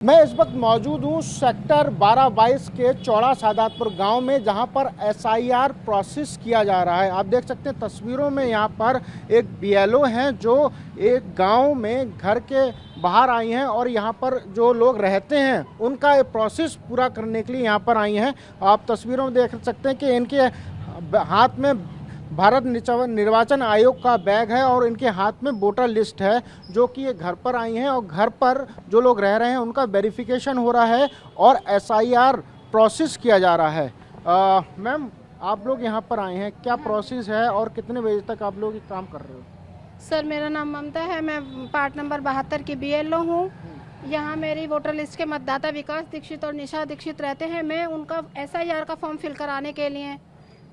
मैं इस वक्त मौजूद हूँ सेक्टर 12-22 के चौड़ा सादातपुर गांव में, जहां पर एसआईआर प्रोसेस किया जा रहा है। आप देख सकते हैं तस्वीरों में यहां पर एक बीएलओ हैं जो एक गांव में घर के बाहर आई हैं और यहां पर जो लोग रहते हैं उनका ये प्रोसेस पूरा करने के लिए यहां पर आई हैं। आप तस्वीरों में देख सकते हैं कि इनके हाथ में भारत निर्वाचन आयोग का बैग है और इनके हाथ में वोटर लिस्ट है, जो कि ये घर पर आई हैं और घर पर जो लोग रह रहे हैं उनका वेरिफिकेशन हो रहा है और एसआईआर प्रोसेस किया जा रहा है। मैम, आप लोग यहाँ पर आए हैं, क्या प्रोसेस है और कितने बजे तक आप लोग ये काम कर रहे हो? सर, मेरा नाम ममता है। मैं पार्ट नंबर 72 की बीएलओ हूँ। यहाँ मेरी वोटर लिस्ट के मतदाता विकास दीक्षित और निशा दीक्षित रहते हैं। मैं उनका एसआईआर का फॉर्म फिल कराने के लिए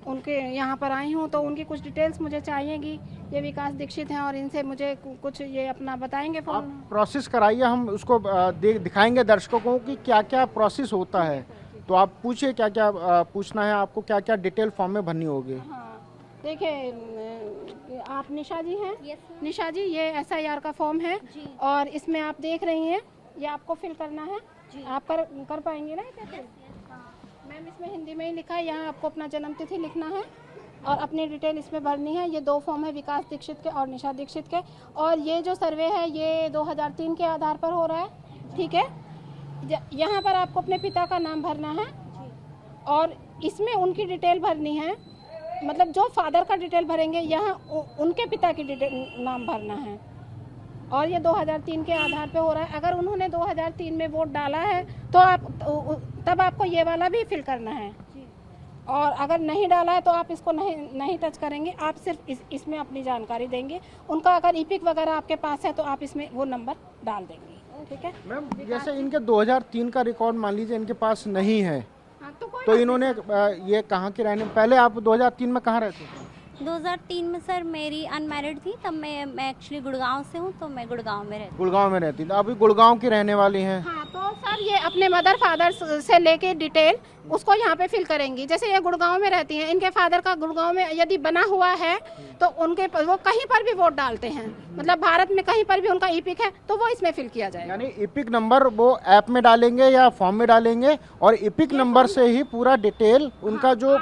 उनके यहाँ पर आई हूँ, तो उनकी कुछ डिटेल्स मुझे चाहिएगी। ये विकास दीक्षित हैं और इनसे मुझे कुछ ये अपना बताएंगे फॉर्म। आप प्रोसेस कराइए, हम उसको दिखाएंगे दर्शकों को कि क्या क्या प्रोसेस होता है। तो आप पूछिए क्या क्या पूछना है आपको, क्या क्या डिटेल फॉर्म में भरनी होगी। हाँ, देखिए, आप निशा जी हैं? निशा जी, ये एसआईआर का फॉर्म है और इसमें आप देख रही हैं, ये आपको फिल करना है। आप कर पाएंगे ना? मैम, इसमें हिंदी में ही लिखा है। यहाँ आपको अपना जन्म तिथि लिखना है और अपनी डिटेल इसमें भरनी है। ये दो फॉर्म है, विकास दीक्षित के और निशा दीक्षित के। और ये जो सर्वे है ये 2003 के आधार पर हो रहा है, ठीक है। यहाँ पर आपको अपने पिता का नाम भरना है और इसमें उनकी डिटेल भरनी है। मतलब जो फादर का डिटेल भरेंगे, यहाँ उनके पिता की डिटेल नाम भरना है। और ये 2003 के आधार पे हो रहा है। अगर उन्होंने 2003 में वोट डाला है तो तब आपको ये वाला भी फिल करना है। और अगर नहीं डाला है तो आप इसको नहीं टच करेंगे। आप सिर्फ इसमें अपनी जानकारी देंगे। उनका अगर ईपिक वगैरह आपके पास है तो आप इसमें वो नंबर डाल देंगे, ठीक है। मैम, जैसे इनके 2003 का रिकॉर्ड मान लीजिए इनके पास नहीं है, हाँ, तो इन्होंने ये कहाँ के रहने, पहले आप 2003 में कहाँ रहते थे? 2003 में सर मेरी अनमैरिड थी, तब मैं एक्चुअली गुड़गांव से हूँ, तो मैं गुड़गांव में रहती। गुड़गांव में रहती थी, अभी गुड़गांव की रहने वाली हैं। हाँ, तो सर ये अपने मदर फादर से लेके डिटेल उसको यहाँ पे फिल करेंगी। जैसे ये गुड़गांव में रहती हैं, इनके फादर का गुड़गांव में यदि बना हुआ है तो वो कहीं पर भी वोट डालते हैं, मतलब भारत में कहीं पर भी उनका ईपिक है तो वो इसमें फिल किया जाएगा। यानी ईपिक नंबर वो ऐप में डालेंगे या फॉर्म में डालेंगे और ईपिक नंबर से ही पूरा डिटेल उनका जो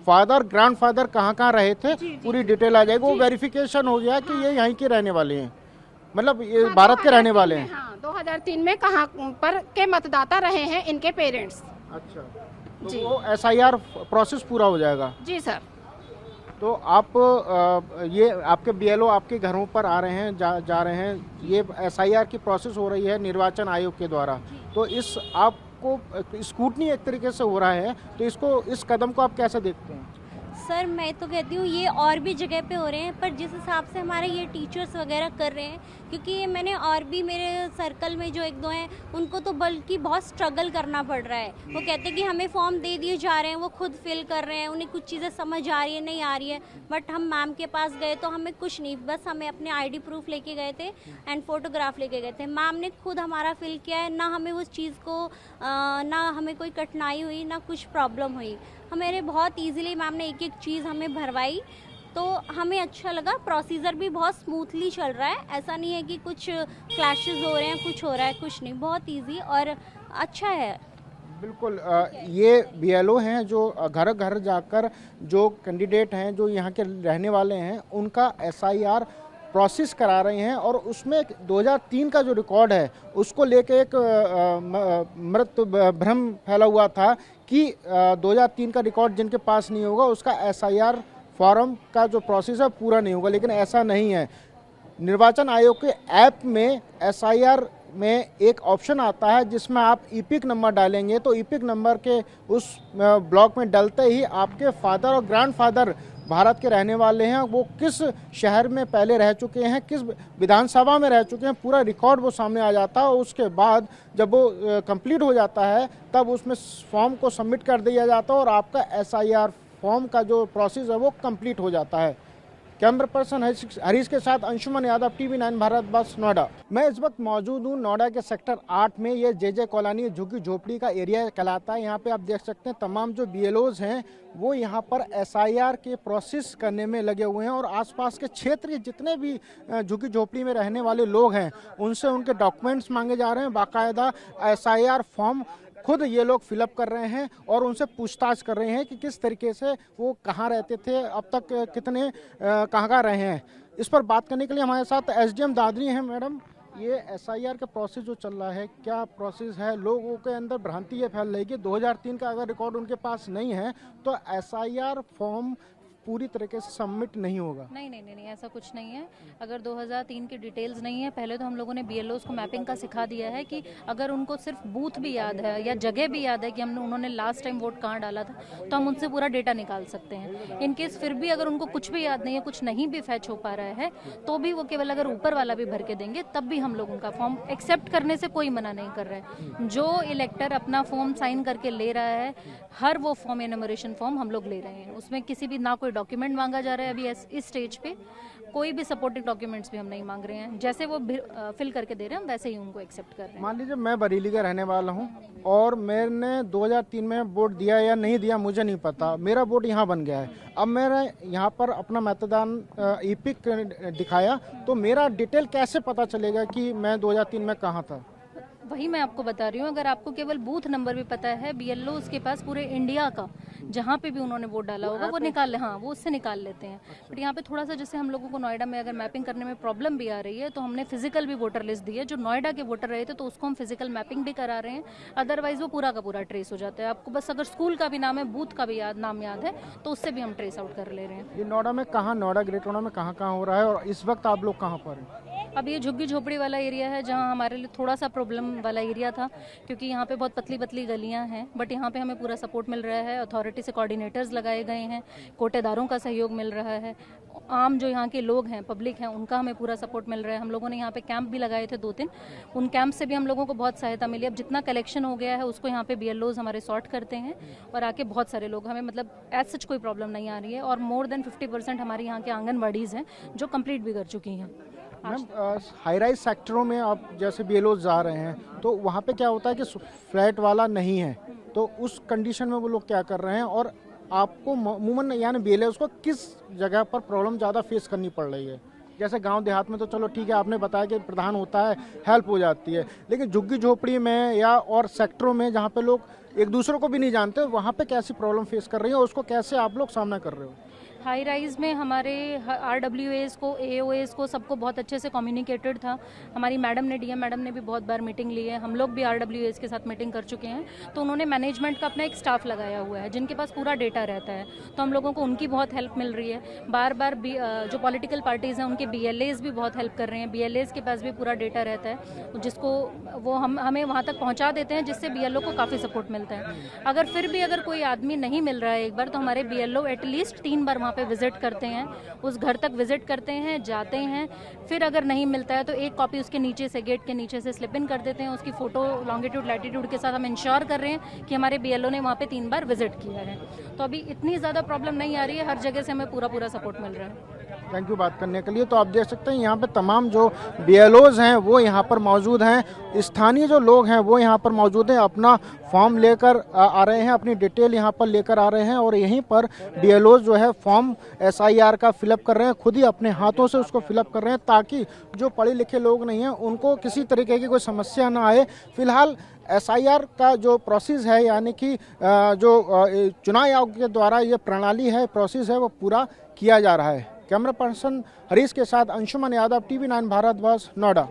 फादर ग्रैंडफादर कहाँ कहाँ रहे थे पूरी डिटेल आ जाएगी। वो वेरिफिकेशन हो गया कि ये यहीं के रहने वाले हैं, मतलब ये भारत के रहने वाले हैं। हाँ, 2003 में कहाँ पर के मतदाता रहे हैं इनके पेरेंट्स। अच्छा, तो वो एसआईआर प्रोसेस पूरा हो जाएगा। जी सर। तो आप ये आपके बीएलओ आपके घरों पर आ रहे हैं, जा रहे हैं, ये एसआईआर की प्रोसेस हो रही है निर्वाचन आयोग के द्वारा। तो इस आपको स्क्रूटनी एक तरीके से हो रहा है, तो इस कदम को आप कैसे देखते हैं? सर, मैं तो कहती हूँ ये और भी जगह पे हो रहे हैं, पर जिस हिसाब से हमारे ये टीचर्स वगैरह कर रहे हैं, क्योंकि मैंने और भी मेरे सर्कल में जो एक दो हैं उनको तो बल्कि बहुत स्ट्रगल करना पड़ रहा है। वो कहते हैं कि हमें फॉर्म दे दिए जा रहे हैं, वो खुद फिल कर रहे हैं, उन्हें कुछ चीज़ें समझ आ रही है नहीं आ रही है। बट हम मैम के पास गए तो हमें कुछ नहीं, बस हमें अपने ID प्रूफ लेके गए थे एंड फोटोग्राफ लेके गए थे। मैम ने खुद हमारा फिल किया है, ना हमें उस चीज़ को ना हमें कोई कठिनाई हुई ना कुछ प्रॉब्लम हुई। हमारे बहुत इजीली मैम ने एक एक चीज़ हमें भरवाई, तो हमें अच्छा लगा। प्रोसीजर भी बहुत स्मूथली चल रहा है, ऐसा नहीं है कि कुछ क्लैशेस हो रहे हैं, कुछ हो रहा है, कुछ नहीं, बहुत इजी और अच्छा है। बिल्कुल, ये बीएलओ हैं जो घर घर जाकर जो कैंडिडेट हैं जो यहाँ के रहने वाले हैं उनका एसआईआर प्रोसेस करा रहे हैं और उसमें 2003 का जो रिकॉर्ड है उसको लेके एक मृत भ्रम फैला हुआ था कि 2003 का रिकॉर्ड जिनके पास नहीं होगा उसका एसआईआर फॉर्म का जो प्रोसेस है पूरा नहीं होगा, लेकिन ऐसा नहीं है। निर्वाचन आयोग के ऐप में एसआईआर में एक ऑप्शन आता है जिसमें आप ईपिक नंबर डालेंगे, तो ईपिक नंबर के उस ब्लॉक में डलते ही आपके फादर और ग्रैंडफादर भारत के रहने वाले हैं, वो किस शहर में पहले रह चुके हैं, किस विधानसभा में रह चुके हैं, पूरा रिकॉर्ड वो सामने आ जाता है। और उसके बाद जब वो कंप्लीट हो जाता है तब उसमें फॉर्म को सबमिट कर दिया जाता है और आपका एसआईआर फॉर्म का जो प्रोसेस है वो कंप्लीट हो जाता है। कैमरा पर्सन हरीश के साथ अंशुमन यादव, TV9 भारतवर्ष, नोएडा। मैं इस वक्त मौजूद हूँ नोएडा के सेक्टर 8 में। ये जे कॉलोनी झुग्गी झोपड़ी का एरिया कहलाता है। यहाँ पे आप देख सकते हैं तमाम जो BLOs हैं वो यहाँ पर SIR के प्रोसेस करने में लगे हुए हैं और आसपास के क्षेत्र के जितने भी झुग्गी झोपड़ी में रहने वाले लोग हैं उनसे उनके डॉक्यूमेंट्स मांगे जा रहे हैं। बाकायदा SIR फॉर्म खुद ये लोग फिलअप कर रहे हैं और उनसे पूछताछ कर रहे हैं कि किस तरीके से वो कहाँ रहते थे, अब तक कितने कहाँ रहे हैं। इस पर बात करने के लिए हमारे साथ SDM दादरी हैं। मैडम, ये SIR का प्रोसेस जो चल रहा है, क्या प्रोसेस है? लोगों के अंदर भ्रांति ये फैल रही है कि 2003 का अगर रिकॉर्ड उनके पास नहीं है तो SIR फॉर्म पूरी तरीके से सबमिट नहीं होगा। नहीं, ऐसा कुछ नहीं है। अगर 2003 की डिटेल्स नहीं है, पहले तो हम लोगों ने BLOs को मैपिंग का सिखा दिया है कि अगर उनको सिर्फ बूथ भी याद है या जगह भी याद है कि उन्होंने लास्ट टाइम वोट कहाँ डाला था, तो हम उनसे पूरा डेटा निकाल सकते हैं। इन केस फिर भी अगर उनको कुछ भी याद नहीं है, कुछ नहीं भी फैच हो पा रहा है, तो भी वो केवल अगर ऊपर वाला भी भर के देंगे तब भी हम लोग उनका फॉर्म एक्सेप्ट करने से कोई मना नहीं कर रहा है। जो इलेक्टर अपना फॉर्म साइन करके ले रहा है, हर वो फॉर्म एनुमरेशन फॉर्म हम लोग ले रहे हैं। उसमें किसी भी ना कोई डॉक्यूमेंट मांगा जा रहा है। अभी इस स्टेज पे कोई भी सपोर्टिंग डॉक्यूमेंट्स भी हम नहीं मांग रहे हैं। जैसे वो फिल करके दे रहे हैं हम वैसे ही उनको एक्सेप्ट कर रहे हैं। मान लीजिए मैं बरेली का रहने वाला हूं और मैंने 2003 में वोट दिया या नहीं दिया मुझे नहीं पता, मेरा वोट यहां बन गया है। अब मैंने यहां पर अपना मतदान EPIC दिखाया तो मेरा डिटेल कैसे पता चलेगा कि मैं 2003 में कहाँ था? वही मैं आपको बता रही हूँ। अगर आपको केवल बूथ नंबर भी पता है, BLO उसके पास पूरे इंडिया का जहाँ पे भी उन्होंने वोट डाला होगा वो निकाल वो उससे निकाल लेते हैं। बट यहाँ पे थोड़ा सा जैसे हम लोगों को नोएडा में अगर मैपिंग करने में प्रॉब्लम भी आ रही है तो हमने फिजिकल भी वोटर लिस्ट दी है। जो नोएडा के वोटर रहे थे तो उसको हम फिजिकल मैपिंग भी करा रहे हैं, अदरवाइज वो पूरा का पूरा ट्रेस हो जाता है। आपको बस अगर स्कूल का भी नाम है, बूथ का भी नाम याद है तो उससे भी हम ट्रेस आउट कर ले रहे हैं। ये नोएडा में कहाँ, नोएडा ग्रेट नोएडा में कहाँ हो रहा है और इस वक्त आप लोग कहाँ पर हैं? अब ये झुग्गी झोपड़ी वाला एरिया है जहाँ हमारे लिए थोड़ा सा प्रॉब्लम वाला एरिया था, क्योंकि यहाँ पे बहुत पतली पतली गलियाँ हैं। बट यहाँ पे हमें पूरा सपोर्ट मिल रहा है, अथॉरिटी से कोऑर्डिनेटर्स लगाए गए हैं, कोटेदारों का सहयोग मिल रहा है, आम जो यहाँ के लोग हैं, पब्लिक हैं, उनका हमें पूरा सपोर्ट मिल रहा है। हम लोगों ने यहाँ पे कैंप भी लगाए थे 2-3, उन कैंप से भी हम लोगों को बहुत सहायता मिली। अब जितना कलेक्शन हो गया है उसको यहाँ पे BLOs हमारे सॉर्ट करते हैं और आके बहुत सारे लोग, हमें मतलब एज सच कोई प्रॉब्लम नहीं आ रही है। और मोर देन 50% हमारे यहाँ के आंगनबाड़ीज़ हैं जो कंप्लीट भी कर चुकी हैं। मैम, हाई राइज सेक्टरों में आप जैसे BLOs जा रहे हैं तो वहाँ पे क्या होता है कि फ्लैट वाला नहीं है, तो उस कंडीशन में वो लोग क्या कर रहे हैं और आपको अमूमन यानी BLOs को किस जगह पर प्रॉब्लम ज़्यादा फेस करनी पड़ रही है? जैसे गांव देहात में तो चलो ठीक है, आपने बताया कि प्रधान होता है, हेल्प हो जाती है, लेकिन झुग्गी झोपड़ी में या और सेक्टरों में जहाँ पे लोग एक दूसरे को भी नहीं जानते, वहाँ पे कैसी प्रॉब्लम फेस कर रही है और उसको कैसे आप लोग सामना कर रहे हो? हाई राइज में हमारे RWAs को, AOAs को, सबको बहुत अच्छे से कम्युनिकेटेड था। हमारी मैडम ने, DM मैडम ने भी बहुत बार मीटिंग ली है। हम लोग भी RWAs के साथ मीटिंग कर चुके हैं। तो उन्होंने मैनेजमेंट का अपना एक स्टाफ लगाया हुआ है जिनके पास पूरा डेटा रहता है, तो हम लोगों को उनकी बहुत हेल्प मिल रही है। बार बार जो पॉलिटिकल पार्टीज़ हैं उनके BLAs भी बहुत हेल्प कर रहे हैं। BLAs के पास भी पूरा डेटा रहता है जिसको वो हमें वहाँ तक पहुँचा देते हैं, जिससे BLO को काफ़ी सपोर्ट मिलता है। अगर फिर भी अगर कोई आदमी नहीं मिल रहा है एक बार, तो हमारे BLO एटलीस्ट 3 बार पे विजिट करते हैं, उस घर तक विजिट करते हैं, जाते हैं। फिर अगर नहीं मिलता है तो एक कॉपी उसके नीचे से, गेट के नीचे से स्लिप इन कर देते हैं। उसकी फोटो लॉन्गिट्यूड लैटिट्यूड के साथ हम इंश्योर कर रहे हैं कि हमारे BLO ने वहाँ पे 3 बार विजिट किया है। तो अभी इतनी ज़्यादा प्रॉब्लम नहीं आ रही है, हर जगह से हमें पूरा सपोर्ट मिल रहा है। थैंक यू बात करने के लिए। तो आप देख सकते हैं यहाँ पे तमाम जो BLOs हैं वो यहाँ पर मौजूद हैं, स्थानीय जो लोग हैं वो यहाँ पर मौजूद हैं, अपना फॉर्म लेकर आ रहे हैं, अपनी डिटेल यहाँ पर लेकर आ रहे हैं और यहीं पर BLOs जो है फॉर्म SIR का फिलअप कर रहे हैं, खुद ही अपने हाथों से उसको फिलअप कर रहे हैं ताकि जो पढ़े लिखे लोग नहीं हैं उनको किसी तरीके की कोई समस्या ना आए। फिलहाल SIR का जो प्रोसेस है यानी कि जो चुनाव आयोग के द्वारा ये प्रणाली है, प्रोसेस है, वो पूरा किया जा रहा है। कैमरा पर्सन हरीश के साथ अंशुमन यादव, TV9 भारतवर्ष, नोएडा।